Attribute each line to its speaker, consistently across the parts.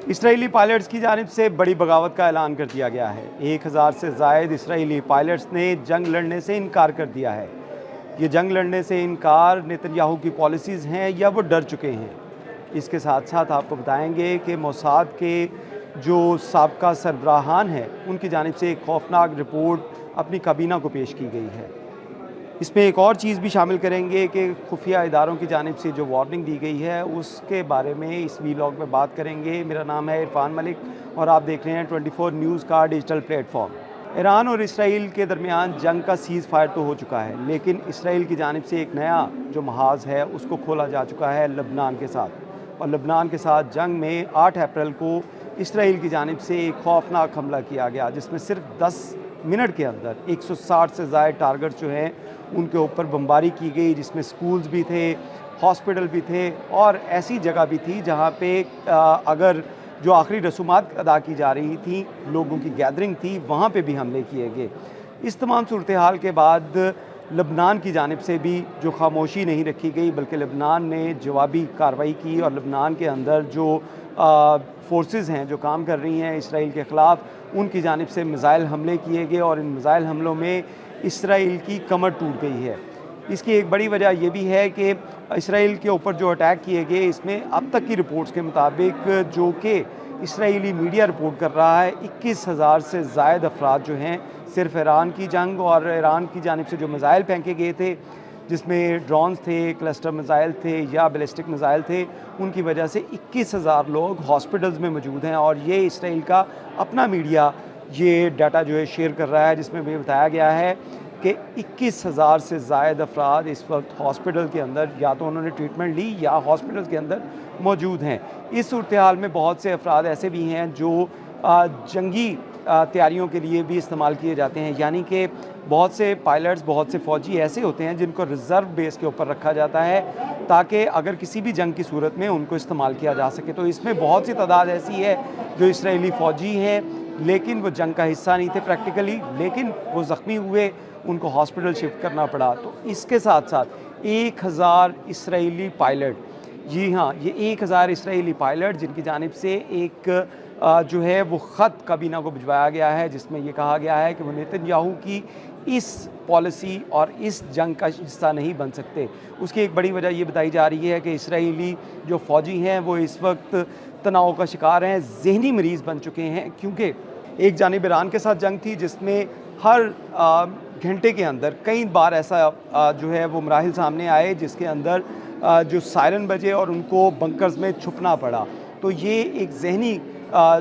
Speaker 1: Israeli pilots की जानिब से बड़ी बगावत का ऐलान कर दिया गया है। 1000 से ज़ायद इसराइली पायलट्स ने जंग लड़ने से इनकार कर दिया है। ये जंग लड़ने से इनकार नेतन्याहू की पॉलिसीज़ हैं या वो डर चुके हैं। इसके साथ साथ आपको बताएंगे कि मोसाद के जो साबका सरबराहान हैं उनकी जानिब से एक खौफनाक रिपोर्ट अपनी काबीना को पेश की गई है। इसमें एक और चीज़ भी शामिल करेंगे कि खुफिया इदारों की जानिब से जो वार्निंग दी गई है उसके बारे में इस वीलॉग में बात करेंगे। मेरा नाम है इरफान मलिक और आप देख रहे हैं 24 न्यूज़ का डिजिटल प्लेटफॉर्म। ईरान और इसराइल के दरमियान जंग का सीज़ फायर तो हो चुका है, लेकिन इसराइल की जानिब से एक नया जो महाज है उसको खोला जा चुका है लबनान के साथ। और लबनान के साथ जंग में 8 अप्रैल को इसराइल की जानिब से एक खौफनाक हमला किया गया, जिसमें सिर्फ 10 मिनट के अंदर 160 से ज़ायद टारगेट जो हैं उनके ऊपर बमबारी की गई, जिसमें स्कूल्स भी थे, हॉस्पिटल भी थे और ऐसी जगह भी थी जहाँ पे अगर जो आखिरी रसूमात अदा की जा रही थी, लोगों की गैदरिंग थी, वहाँ पे भी हमले किए गए। इस तमाम सूरत हाल के बाद लबनान की जानिब से भी जो खामोशी नहीं रखी गई, बल्कि लबनान ने जवाबी कार्रवाई की और लबनान के अंदर जो फोर्सेस हैं जो काम कर रही हैं इसराइल के ख़िलाफ़, उनकी जानिब से मिसाइल हमले किए गए और इन मिसाइल हमलों में इसराइल की कमर टूट गई है। इसकी एक बड़ी वजह यह भी है कि इसराइल के ऊपर जो अटैक किए गए, इसमें अब तक की रिपोर्ट्स के मुताबिक, जो कि इसराइली मीडिया रिपोर्ट कर रहा है, 21,000 से ज़ायद अफराद जो हैं सिर्फ ईरान की जंग और ईरान की जानिब से जो मिसाइल फेंके गए थे, जिसमें ड्रोन्स थे, क्लस्टर मिसाइल थे या बैलिस्टिक मिसाइल थे, उनकी वजह से 21,000 लोग हॉस्पिटल्स में मौजूद हैं। और ये इसराइल का अपना मीडिया ये डाटा जो है शेयर कर रहा है, जिसमें भी बताया गया है कि 21,000 से ज़ायद अफराद इस वक्त हॉस्पिटल के अंदर या तो उन्होंने ट्रीटमेंट ली या हॉस्पिटल के अंदर मौजूद हैं। इस सूरत हाल में बहुत से अफराद ऐसे भी हैं जो जंगी तैयारियों के लिए भी इस्तेमाल किए जाते हैं, यानी कि बहुत से पायलट्स, बहुत से फ़ौजी ऐसे होते हैं जिनको रिज़र्व बेस के ऊपर रखा जाता है ताकि अगर किसी भी जंग की सूरत में उनको इस्तेमाल किया जा सके। तो इसमें बहुत सी तादाद ऐसी है जो इसराइली फ़ौजी हैं, लेकिन वो जंग का हिस्सा नहीं थे प्रैक्टिकली, लेकिन वो ज़ख्मी हुए, उनको हॉस्पिटल शिफ्ट करना पड़ा। तो इसके साथ साथ 1000 इसराइली पायलट, जी हाँ, ये 1000 इसराइली पायलट जिनकी जानिब से एक जो है वो ख़त काबीना को भिजवाया गया है, जिसमें ये कहा गया है कि वो नेतन्याहू की इस पॉलिसी और इस जंग का हिस्सा नहीं बन सकते। उसकी एक बड़ी वजह ये बताई जा रही है कि इसराइली जो फ़ौजी हैं वो इस वक्त तनाव का शिकार हैं, ज़हनी मरीज़ बन चुके हैं, क्योंकि एक जानिब ईरान के साथ जंग थी जिसमें हर घंटे के अंदर कई बार ऐसा जो है वो मराहिल सामने आए जिसके अंदर जो सायरन बजे और उनको बंकर्स में छुपना पड़ा। तो ये एक ज़हनी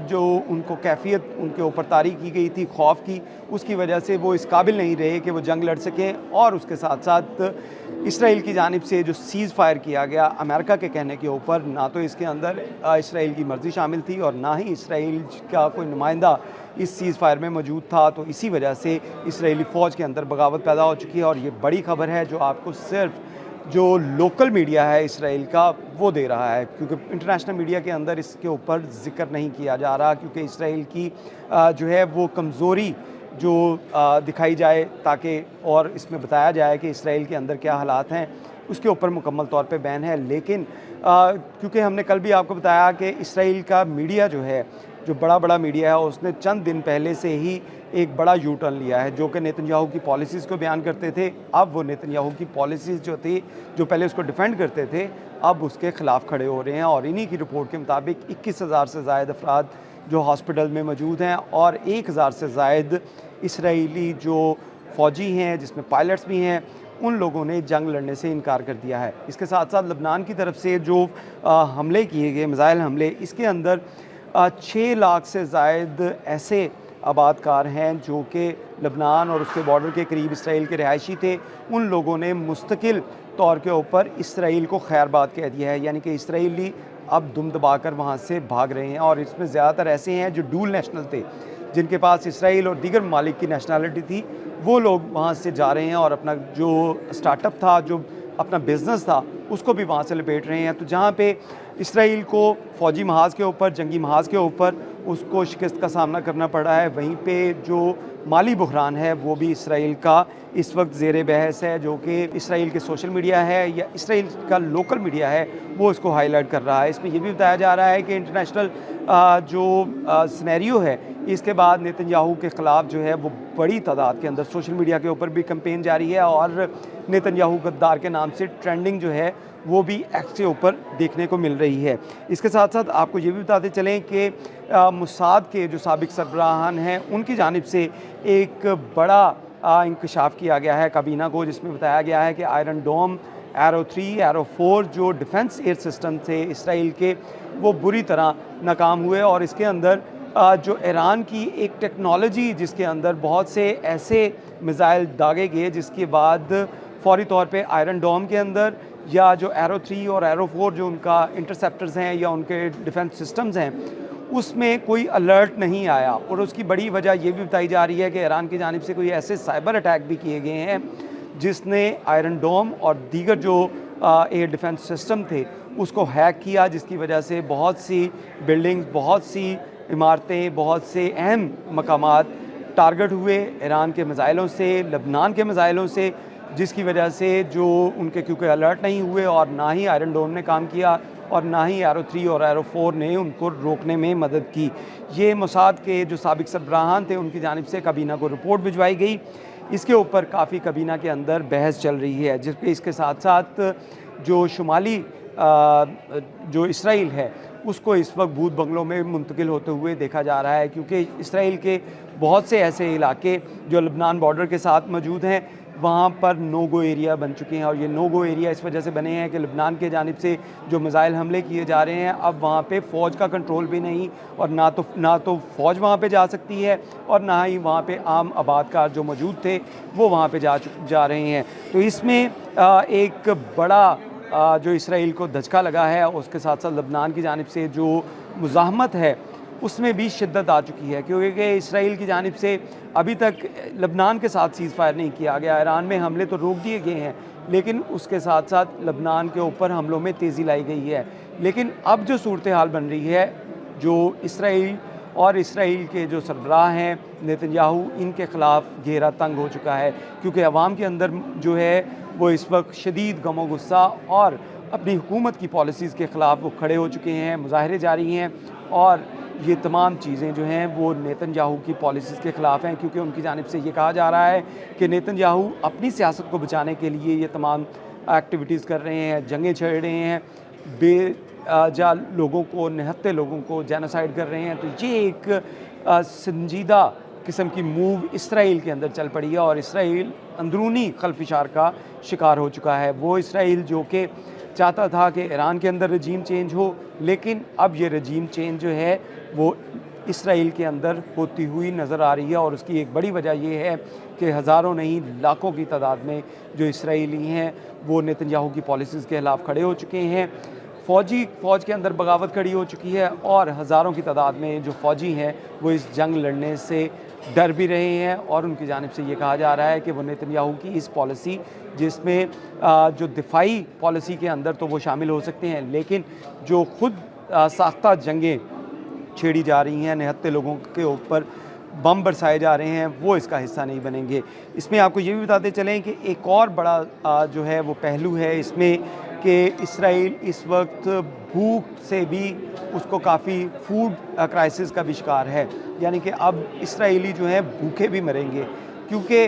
Speaker 1: जो उनको कैफियत उनके ऊपर तारी की गई थी खौफ की, उसकी वजह से वो इस काबिल नहीं रहे कि वो जंग लड़ सकें। और उसके साथ साथ इसराइल की जानिब से जो सीज़ फायर किया गया अमेरिका के कहने के ऊपर, ना तो इसके अंदर इसराइल की मर्ज़ी शामिल थी और ना ही इसराइल का कोई नुमाइंदा इस सीज़ फायर में मौजूद था। तो इसी वजह से इसराइली फ़ौज के अंदर बगावत पैदा हो चुकी है और ये बड़ी खबर है जो आपको सिर्फ जो लोकल मीडिया है इसराइल का वो दे रहा है, क्योंकि इंटरनेशनल मीडिया के अंदर इसके ऊपर ज़िक्र नहीं किया जा रहा, क्योंकि इसराइल की जो है वो कमज़ोरी जो दिखाई जाए ताकि और इसमें बताया जाए कि इसराइल के अंदर क्या हालात हैं, उसके ऊपर मुकम्मल तौर पे बैन है। लेकिन क्योंकि हमने कल भी आपको बताया कि इसराइल का मीडिया जो है, जो बड़ा मीडिया है, उसने चंद दिन पहले से ही एक बड़ा यू टर्न लिया है, जो कि नेतन्याहू की पॉलिसीज़ को बयान करते थे। अब वो नेतन्याहू की पॉलिसीज़ जो थी, जो पहले उसको डिफेंड करते थे, अब उसके ख़िलाफ़ खड़े हो रहे हैं। और इन्हीं की रिपोर्ट के मुताबिक 21,000 से ज़ायद अफराद जो हॉस्पिटल में मौजूद हैं और 1000 से ज़ायद इसराइली जो फ़ौजी हैं, जिसमें पायलट्स भी हैं, उन लोगों ने जंग लड़ने से इनकार कर दिया है। इसके साथ साथ लबनान की तरफ से जो हमले किए गए, मिसाइल हमले, इसके अंदर 6 लाख से ज़ायद ऐसे आबादकार हैं जो कि लबनान और उसके बॉर्डर के करीब इसराइल के रिहायशी थे। उन लोगों ने मुस्तकिल तौर के ऊपर इसराइल को खैरबाद कह दिया है, यानी कि इसराइली अब दुम दबाकर वहाँ से भाग रहे हैं। और इसमें ज़्यादातर ऐसे हैं जो डूल नेशनल थे, जिनके पास इसराइल और दीगर ममालिक की नेशनलिटी थी, वो लोग वहाँ से जा रहे हैं और अपना जो स्टार्टअप था, जो अपना बिज़नेस था, उसको भी वहाँ से लपेट रहे हैं। तो जहाँ पे इसराइल को फ़ौजी महाज के ऊपर, जंगी महाज के ऊपर उसको शिकस्त का सामना करना पड़ा है। वहीं पे जो माली बहरान है वो भी इसराइल का इस वक्त ज़ेर बहस है, जो कि इसराइल के सोशल मीडिया है या इसराइल का लोकल मीडिया है वो इसको हाईलाइट कर रहा है। इसमें ये भी बताया जा रहा है कि इंटरनेशनल जो सिनेरियो है, इसके बाद नेतन्याहू के ख़िलाफ़ जो है वो बड़ी तादाद के अंदर सोशल मीडिया के ऊपर भी कैंपेन जारी है और नेतन्याहू गद्दार के नाम से ट्रेंडिंग जो है वो भी एक्स के ऊपर देखने को मिल रही है। इसके साथ साथ आपको ये भी बताते चलें कि मोसाद के जो साबिक सरबराहान हैं उनकी जानिब से एक बड़ा इंकशाफ किया गया है काबीना को, जिसमें बताया गया है कि आयरन डोम, एरो 3, एरो 4 जो डिफेंस एयर सिस्टम थे इसराइल के वो बुरी तरह नाकाम हुए और इसके अंदर जो ईरान की एक टेक्नोलॉजी जिसके अंदर बहुत से ऐसे मिसाइल दागे गए जिसके बाद फौरी तौर पे आयरन डोम के अंदर या जो एरो 3 और एरो 4 जो उनका इंटरसेप्टर्स हैं या उनके डिफेंस सिस्टम्स हैं उसमें कोई अलर्ट नहीं आया। और उसकी बड़ी वजह ये भी बताई जा रही है कि ईरान की जानिब से कोई ऐसे साइबर अटैक भी किए गए हैं जिसने आयरन डोम और दीगर जो एयर डिफेंस सिस्टम थे उसको हैक किया, जिसकी वजह से बहुत सी बिल्डिंग्स, बहुत सी इमारतें, बहुत से अहम मकामात टारगेट हुए ईरान के मिसाइलों से, लबनान के मिसाइलों से, जिसकी वजह से जो उनके क्योंकि अलर्ट नहीं हुए और ना ही आयरन डोम ने काम किया और ना ही एरो 3 और एरो 4 ने उनको रोकने में मदद की। ये मोसाद के जो साबिक सरबराहान थे उनकी जानिब से काबीना को रिपोर्ट भिजवाई गई। इसके ऊपर काफ़ी काबीना के अंदर बहस चल रही है, जिसके इसके साथ साथ जो शुमाली जो इसराइल है उसको इस वक्त भूत बंगलों में मुंतकिल होते हुए देखा जा रहा है, क्योंकि इसराइल के बहुत से ऐसे इलाके जो लबनान बॉर्डर के साथ मौजूद हैं वहाँ पर नो गो एरिया बन चुके हैं। और ये नो गो एरिया इस वजह से बने हैं कि लबनान के जानिब से जो मिसाइल हमले किए जा रहे हैं अब वहाँ पे फ़ौज का कंट्रोल भी नहीं और ना तो फ़ौज वहाँ पे जा सकती है और ना ही वहाँ पे आम आबादकार जो मौजूद थे वो वहाँ पे जा रहे हैं। तो इसमें एक बड़ा जो इसराइल को धचका लगा है, उसके साथ साथ लबनान की जानिब से जो मुज़ाहमत है उसमें भी शिद्दत आ चुकी है, क्योंकि इसराइल की जानिब से अभी तक लबनान के साथ सीज़ फायर नहीं किया गया। ईरान में हमले तो रोक दिए गए हैं लेकिन उसके साथ साथ लबनान के ऊपर हमलों में तेज़ी लाई गई है। लेकिन अब जो सूरत हाल बन रही है, जो इसराइल और इसराइल के जो सरबराह हैं नेतन्याहू, इनके ख़िलाफ़ घेरा तंग हो चुका है, क्योंकि अवाम के अंदर जो है वो इस वक्त शदीद गम गुस्सा और अपनी हुकूमत की पॉलिसीज़ के ख़िलाफ़ वो खड़े हो चुके हैं, मुजाहरे जारी हैं और ये तमाम चीज़ें जो हैं वो नेतन्याहू की पॉलिसीज़ के ख़िलाफ़ हैं, क्योंकि उनकी जानिब से ये कहा जा रहा है कि नेतन्याहू अपनी सियासत को बचाने के लिए ये तमाम एक्टिविटीज़ कर रहे हैं, जंगें छेड़ रहे हैं, बेजा लोगों को, निहत्ते लोगों को जेनोसाइड कर रहे हैं। तो ये एक संजीदा किस्म की मूव इसराइल के अंदर चल पड़ी है और इसराइल अंदरूनी खलफिशार का शिकार हो चुका है। वो इसराइल जो कि चाहता था कि ईरान के अंदर रजीम चेंज हो, लेकिन अब ये रजीम चेंज जो है वो इसराइल के अंदर होती हुई नज़र आ रही है और उसकी एक बड़ी वजह ये है कि हज़ारों नहीं लाखों की तादाद में जो इसराइली हैं वो नेतन्याहू की पॉलिसीज़ के खिलाफ खड़े हो चुके हैं। फ़ौज के अंदर बगावत खड़ी हो चुकी है और हज़ारों की तादाद में जो फ़ौजी हैं वो इस जंग लड़ने से डर भी रहे हैं और उनकी जानिब से ये कहा जा रहा है कि वो नेतन्याहू की इस पॉलिसी, जिसमें जो दिफाई पॉलिसी के अंदर तो वो शामिल हो सकते हैं, लेकिन जो खुद साख्ता जंगें छेड़ी जा रही हैं, निहत्ते लोगों के ऊपर बम बरसाए जा रहे हैं, वो इसका हिस्सा नहीं बनेंगे। इसमें आपको ये भी बताते चलें कि एक और बड़ा जो है वो पहलू है इसमें कि इसराइल इस वक्त भूख से भी उसको काफ़ी फूड क्राइसिस का भी शिकार है, यानी कि अब इसराइली जो हैं भूखे भी मरेंगे, क्योंकि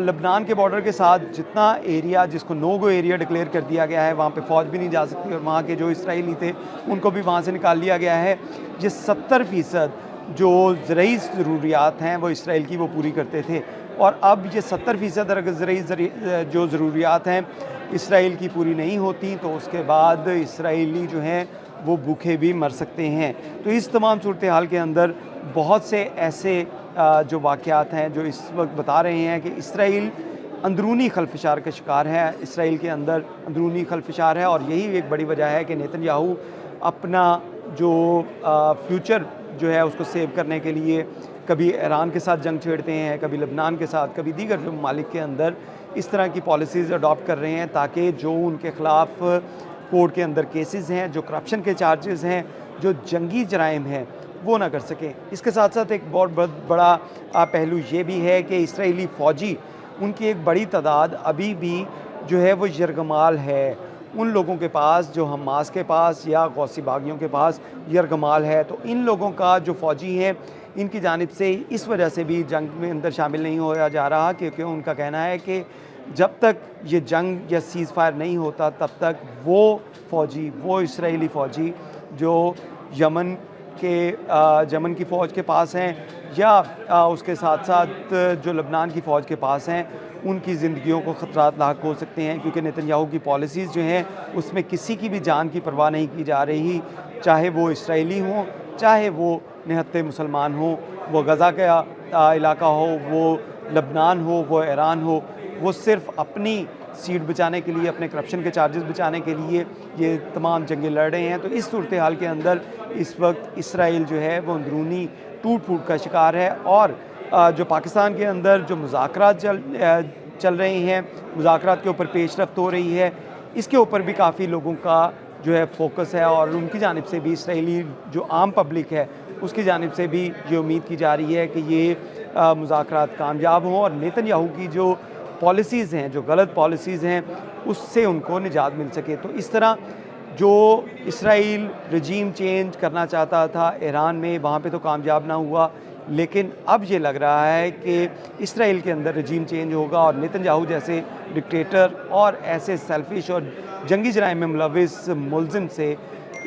Speaker 1: लबनान के बॉर्डर के साथ जितना एरिया जिसको नो गो एरिया डिक्लेयर कर दिया गया है वहाँ पे फ़ौज भी नहीं जा सकती और वहाँ के जो इसराइली थे उनको भी वहाँ से निकाल लिया गया है। ये 70% जो ज़रूरी ज़रूरियात हैं वो इसराइल की वो पूरी करते थे और अब ये 70% अगर ज़रूरी जो ज़रूरियात हैं इसराइल की पूरी नहीं होती तो उसके बाद इसराइली जो हैं वो भूखे भी मर सकते हैं। तो इस तमाम सूरत हाल के अंदर बहुत से ऐसे जो वाक़यात हैं जो इस वक्त बता रहे हैं कि इसराइल अंदरूनी खलफिशार का शिकार है, इसराइल के अंदर अंदरूनी खलफिशार है और यही एक बड़ी वजह है कि नेतन्याहू अपना जो फ्यूचर जो है उसको सेव करने के लिए कभी ईरान के साथ जंग छेड़ते हैं, कभी लबनान के साथ, कभी दीगर ममालिक के अंदर इस तरह की पॉलिसीज़ अडॉप्ट कर रहे हैं ताकि जो उनके ख़िलाफ़ कोर्ट के अंदर केसेस हैं, जो करप्शन के चार्जेस हैं, जो जंगी जराइम हैं, वो ना कर सकें। इसके साथ साथ एक बहुत बड़ा पहलू ये भी है कि इसराइली फ़ौजी, उनकी एक बड़ी तादाद अभी भी जो है वो यरगमाल है, उन लोगों के पास जो हमास के पास या गौसी बागियों के पास यरगमाल है। तो इन लोगों का जो फ़ौजी हैं, इनकी जानिब से इस वजह से भी जंग में अंदर शामिल नहीं होया जा रहा, क्योंकि उनका कहना है कि जब तक ये जंग या सीज़ फायर नहीं होता, तब तक वो फ़ौजी, वो इसराइली फ़ौजी जो यमन की फ़ौज के पास हैं या उसके साथ साथ जो लबनान की फ़ौज के पास हैं, उनकी ज़िंदगियों को ख़तरात लाक हो सकते हैं, क्योंकि नेतन्याहू की पॉलिसीज़ जो हैं उसमें किसी की भी जान की परवाह नहीं की जा रही, चाहे वो इसराइली हों, चाहे वो निहत्ते मुसलमान हों, वो गज़ा का इलाका हो, वो लबनान हो, वो ईरान हो, वो सिर्फ़ अपनी सीट बचाने के लिए, अपने करप्शन के चार्जेस बचाने के लिए ये तमाम जंगें लड़ रहे हैं। तो इस सूरत हाल के अंदर इस वक्त इसराइल जो है वो अंदरूनी टूट-फूट का शिकार है, और जो पाकिस्तान के अंदर जो मुज़ाकरात चल रहे हैं, मुज़ाकरात के ऊपर पेशरफ्त हो रही है, इसके ऊपर भी काफ़ी लोगों का जो है फ़ोकस है, और उनकी जानिब से भी, इसराइली जो आम पब्लिक है उसकी जानिब से भी ये उम्मीद की जा रही है कि ये मुज़ाकरात कामयाब हों और नेतन्याहू की जो पॉलिसीज़ हैं, जो गलत पॉलिसीज़ हैं, उससे उनको निजात मिल सके। तो इस तरह जो इसराइल रजीम चेंज करना चाहता था ईरान में, वहाँ पे तो कामयाब ना हुआ, लेकिन अब ये लग रहा है कि इसराइल के अंदर रजीम चेंज होगा और नेतन्याहू जैसे डिक्टेटर और ऐसे सेल्फिश और जंगी जराइम में मुलविस मुल्ज़िम से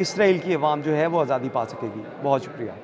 Speaker 1: इसराइल की अवाम जो है वो आज़ादी पा सकेगी। बहुत शुक्रिया।